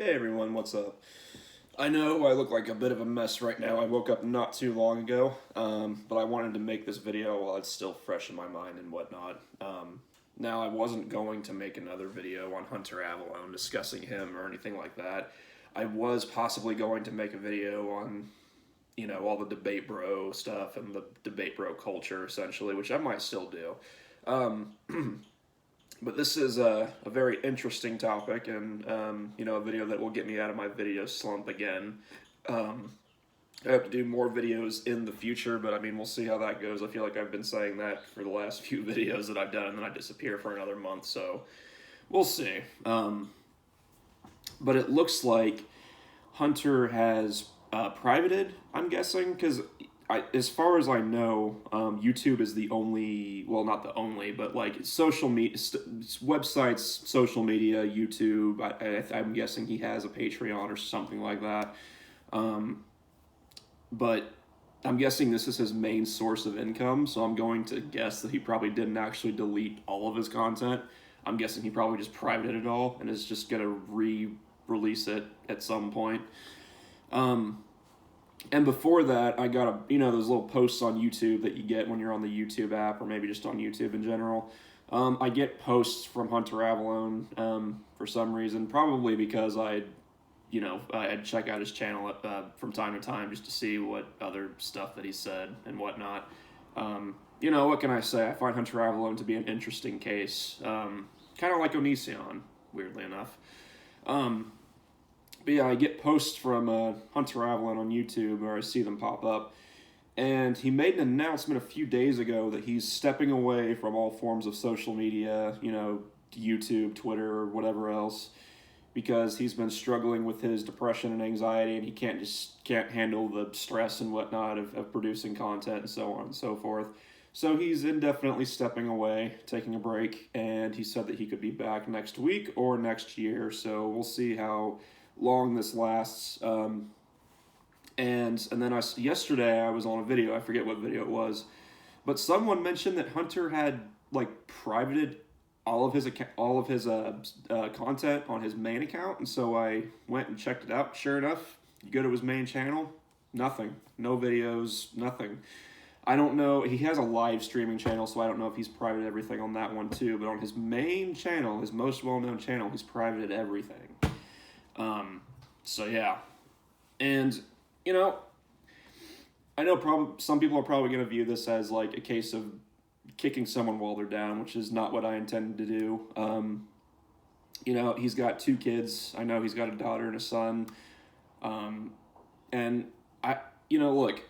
Hey everyone, what's up? I know I look like a bit of a mess right now. I woke up not too long ago, but I wanted to make this video while it's still fresh in my mind and whatnot. Now, I wasn't going to make another video on Hunter Avallone discussing him or anything like that. I was possibly going to make a video on, all the debate bro stuff and the debate bro culture, essentially, which I might still do. Um, But this is a very interesting topic and, a video that will get me out of my video slump again. Um, I hope to do more videos in the future, but I mean, we'll see how that goes. I feel like I've been saying that for the last few videos that I've done, and then I disappear for another month, so we'll see. But it looks like Hunter has privated, I'm guessing, because as far as I know, YouTube is the only, well, not the only, but like social media, websites, social media, YouTube. I'm guessing he has a Patreon or something like that. But I'm guessing this is his main source of income, so I'm going to guess that he probably didn't actually delete all of his content. I'm guessing he probably just privated it all and is just going to re-release it at some point. And before that, I got those little posts on YouTube that you get when you're on the YouTube app or maybe just on YouTube in general. I get posts from Hunter Avallone for some reason, probably because I'd check out his channel from time to time just to see what other stuff that he said and whatnot. What can I say? I find Hunter Avallone to be an interesting case, kind of like Onision, weirdly enough. But yeah, I get posts from Hunter Avallone on YouTube, or I see them pop up. And he made an announcement a few days ago that he's stepping away from all forms of social media, YouTube, Twitter, or whatever else, because he's been struggling with his depression and anxiety, and he can't handle the stress and whatnot of producing content and so on and so forth. So he's indefinitely stepping away, taking a break, and he said that he could be back next week or next year. So we'll see how long this lasts. And then yesterday I was on a video. I forget what video it was, but someone mentioned that Hunter had like privated all of his content on his main account, and so I went and checked it out. Sure enough, you go to his main channel, nothing, no videos, nothing. I don't know. He has a live streaming channel, so I don't know if he's privated everything on that one too. But on his main channel, his most well-known channel, he's privated everything. So yeah, and I know some people are probably going to view this as like a case of kicking someone while they're down, which is not what I intended to do. He's got 2 kids. I know he's got a daughter and a son. And look,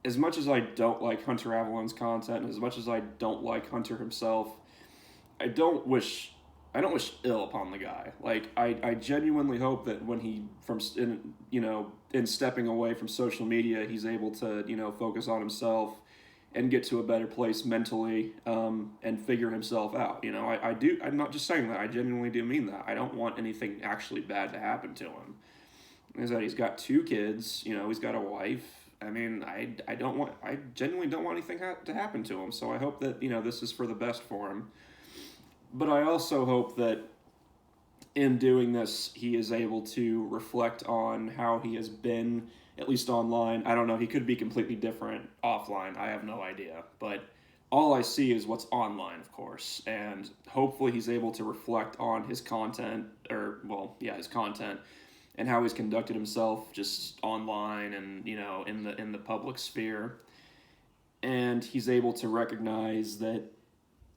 as much as I don't like Hunter Avallone's content, and as much as I don't like Hunter himself, I don't wish ill upon the guy. Like, I genuinely hope that when in stepping away from social media, he's able to, focus on himself and get to a better place mentally, and figure himself out. I'm not just saying that. I genuinely do mean that. I don't want anything actually bad to happen to him. Is that he's got 2 kids, he's got a wife. I mean, I genuinely don't want anything to happen to him. So I hope that, this is for the best for him. But I also hope that in doing this, he is able to reflect on how he has been, at least online. I don't know, he could be completely different offline. I have no idea. But all I see is what's online, of course. And hopefully he's able to reflect on his content, his content, and how he's conducted himself just online and, in the public sphere. And he's able to recognize that,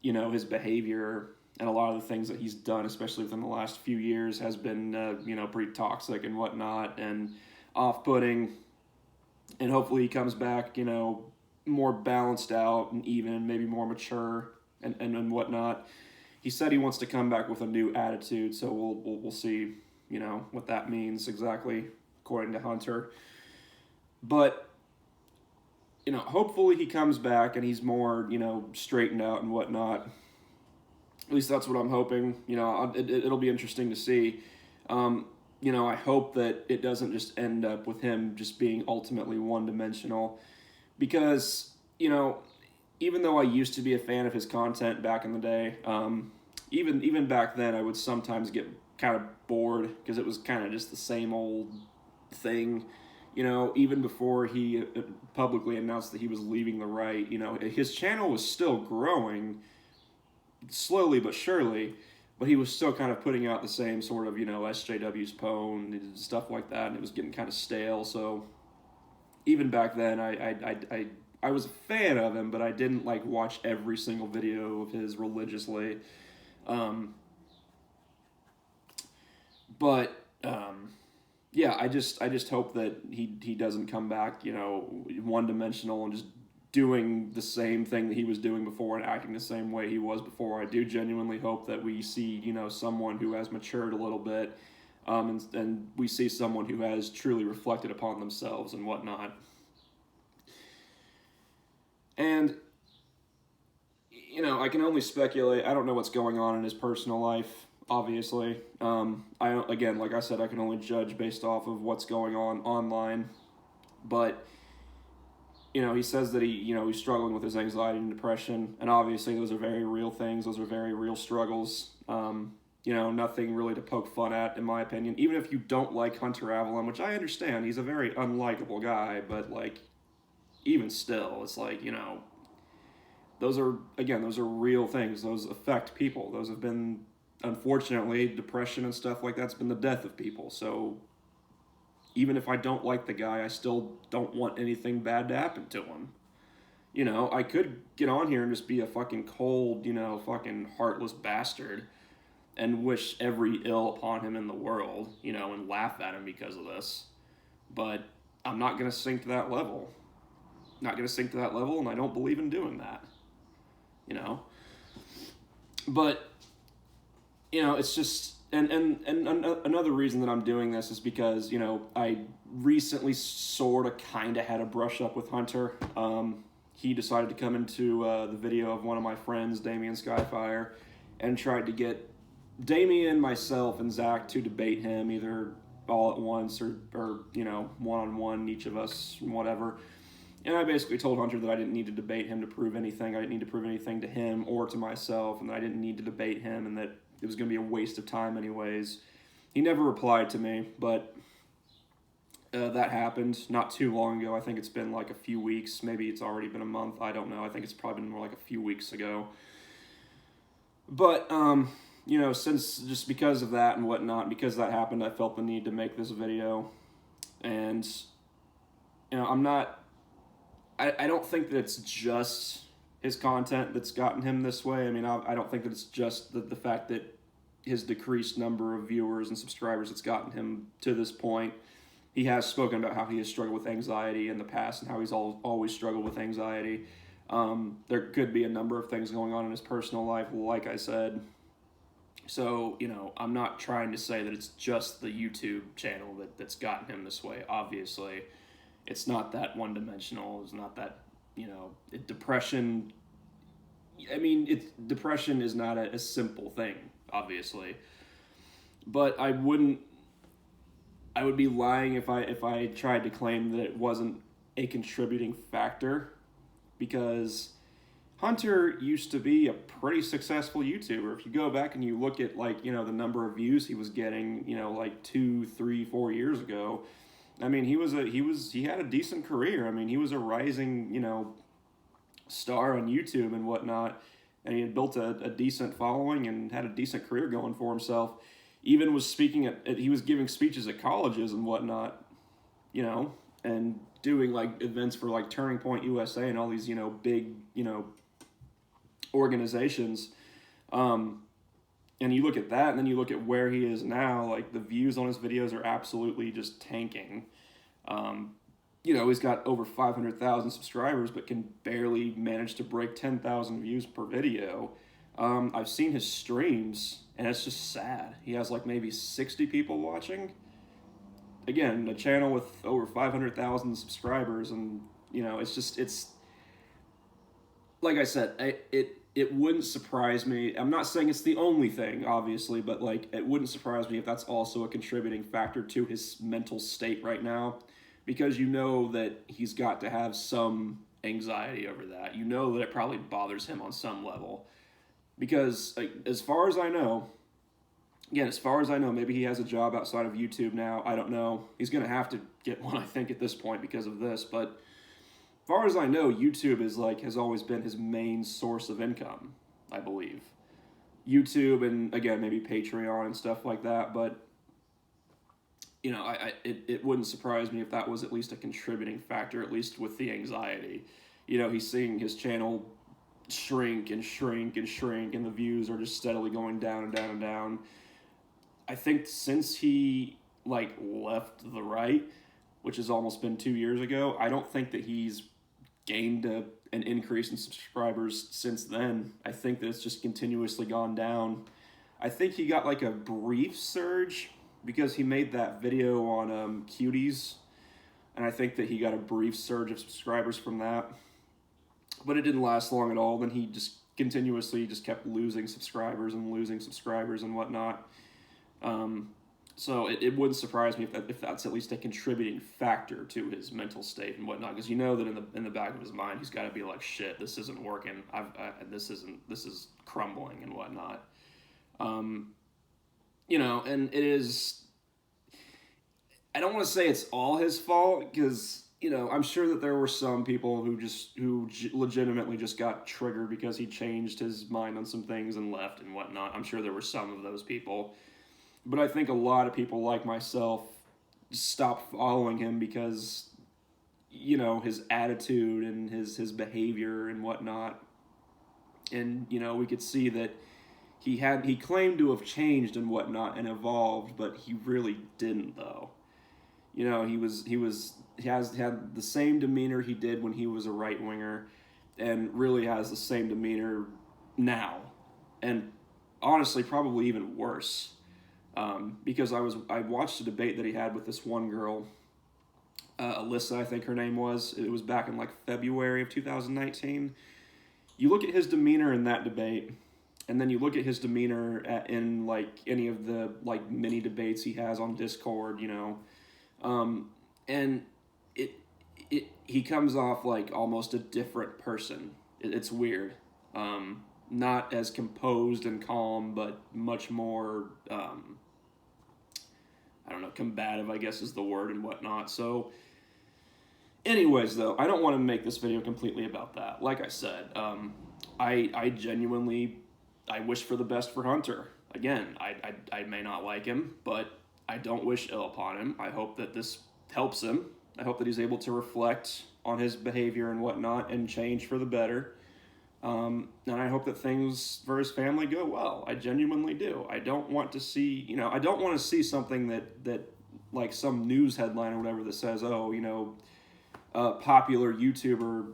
his behavior and a lot of the things that he's done, especially within the last few years, has been, pretty toxic and whatnot and off-putting. And hopefully he comes back, more balanced out and even, maybe more mature and whatnot. He said he wants to come back with a new attitude, so we'll see, what that means exactly, according to Hunter. But, hopefully he comes back and he's more, straightened out and whatnot. At least that's what I'm hoping. It'll be interesting to see. I hope that it doesn't just end up with him just being ultimately one-dimensional. Because, even though I used to be a fan of his content back in the day, even back then I would sometimes get kind of bored because it was kind of just the same old thing. Even before he publicly announced that he was leaving the right, his channel was still growing slowly but surely, but he was still kind of putting out the same sort of, SJW's Pwn and stuff like that, and it was getting kind of stale. So even back then, I was a fan of him, but I didn't like watch every single video of his religiously. Um, but yeah, I just hope that he doesn't come back, one dimensional and just doing the same thing that he was doing before and acting the same way he was before. I do genuinely hope that we see, someone who has matured a little bit, and we see someone who has truly reflected upon themselves and whatnot. And I can only speculate. I don't know what's going on in his personal life, obviously. Again, like I said, I can only judge based off of what's going on online. But, he says that he's struggling with his anxiety and depression, and obviously those are very real things. Those are very real struggles. Nothing really to poke fun at, in my opinion. Even if you don't like Hunter Avallone, which I understand, he's a very unlikable guy, but, even still, it's those are real things. Those affect people. Those have been, unfortunately, depression and stuff like that's been the death of people. So even if I don't like the guy, I still don't want anything bad to happen to him. I could get on here and just be a fucking cold, fucking heartless bastard and wish every ill upon him in the world, and laugh at him because of this. But I'm not going to sink to that level. Not going to sink to that level, and I don't believe in doing that. But, it's just, and another reason that I'm doing this is because, I recently sort of kind of had a brush up with Hunter. He decided to come into the video of one of my friends, Damian Skyfire, and tried to get Damian, myself, and Zach to debate him either all at once or one-on-one, each of us, whatever. And I basically told Hunter that I didn't need to debate him to prove anything. I didn't need to prove anything to him or to myself, and that I didn't need to debate him, and that it was going to be a waste of time anyways. He never replied to me, but that happened not too long ago. I think it's been like a few weeks. Maybe it's already been a month. I don't know. I think it's probably been more like a few weeks ago. But, since just because of that and whatnot, because that happened, I felt the need to make this video. And, I don't think that it's just his content that's gotten him this way. I mean, I don't think that it's just the fact that his decreased number of viewers and subscribers that's gotten him to this point. He has spoken about how he has struggled with anxiety in the past and how he's always struggled with anxiety. There could be a number of things going on in his personal life, like I said. So, I'm not trying to say that it's just the YouTube channel that's gotten him this way, obviously. It's not that one-dimensional. It's not that, depression. I mean, depression is not a simple thing, obviously. But I would be lying if I tried to claim that it wasn't a contributing factor, because Hunter used to be a pretty successful YouTuber. If you go back and you look at the number of views he was getting, 2, 3, 4 years ago. I mean, he had a decent career. I mean, he was a rising, star on YouTube and whatnot, and he had built a decent following and had a decent career going for himself. Even was speaking he was giving speeches at colleges and whatnot, and doing events for Turning Point USA and all these, big, organizations. And you look at that, and then you look at where he is now, the views on his videos are absolutely just tanking. He's got over 500,000 subscribers, but can barely manage to break 10,000 views per video. I've seen his streams, and it's just sad. He has maybe 60 people watching. Again, a channel with over 500,000 subscribers, and it's like I said, it wouldn't surprise me. I'm not saying it's the only thing, obviously, but it wouldn't surprise me if that's also a contributing factor to his mental state right now, because that he's got to have some anxiety over that. That it probably bothers him on some level, because as far as I know, again, as far as I know, maybe he has a job outside of YouTube now. I don't know. He's going to have to get one, I think, at this point because of this. But as far as I know, YouTube is has always been his main source of income, I believe. YouTube and, again, maybe Patreon and stuff like that. But, it wouldn't surprise me if that was at least a contributing factor, at least with the anxiety. He's seeing his channel shrink and shrink and shrink, and the views are just steadily going down and down and down. I think since he left the right, which has almost been 2 years ago, I don't think that he's gained an increase in subscribers since then. I think that it's just continuously gone down. I think he got a brief surge because he made that video on cuties, and I think that he got a brief surge of subscribers from that. But it didn't last long at all. Then he just continuously just kept losing subscribers and whatnot. So it wouldn't surprise me if that's at least a contributing factor to his mental state and whatnot, because that in the back of his mind he's got to be like, shit, this isn't working. This is crumbling and whatnot. And it is. I don't want to say it's all his fault because. I'm sure that there were some people who legitimately just got triggered because he changed his mind on some things and left and whatnot. I'm sure there were some of those people. But I think a lot of people like myself stopped following him because, his attitude and his behavior and whatnot. And, we could see that he claimed to have changed and whatnot and evolved, but he really didn't, though. He had the same demeanor he did when he was a right-winger, and really has the same demeanor now, and honestly probably even worse, because I watched a debate that he had with this one girl, Alyssa, I think her name was. It was back in February of 2019. You look at his demeanor in that debate, and then you look at his demeanor in any of the mini debates he has on Discord, and he comes off almost a different person. It's weird. Not as composed and calm, but much more, I don't know, combative, I guess is the word and whatnot. So, anyways, though, I don't want to make this video completely about that. Like I said, I genuinely, I wish for the best for Hunter. Again, I may not like him, but I don't wish ill upon him. I hope that this helps him. I hope that he's able to reflect on his behavior and whatnot and change for the better. And I hope that things for his family go well. I genuinely do. I don't want to see, I don't want to see something that some news headline or whatever that says, a popular YouTuber,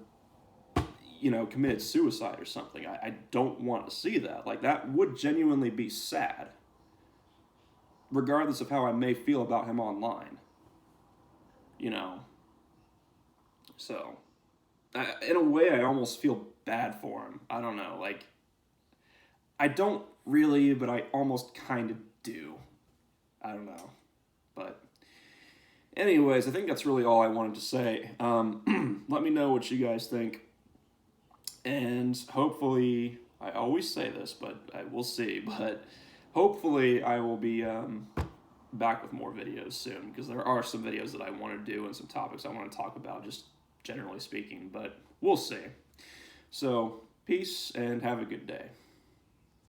committed suicide or something. I don't want to see that. That would genuinely be sad, regardless of how I may feel about him online. So, in a way, I almost feel bad for him. I don't know, I don't really, but I almost kind of do. I don't know. But, anyways, I think that's really all I wanted to say. Let me know what you guys think. And hopefully, I always say this, but we'll see. But hopefully, I will be back with more videos soon, because there are some videos that I want to do and some topics I want to talk about, just generally speaking, but we'll see. So, peace and have a good day.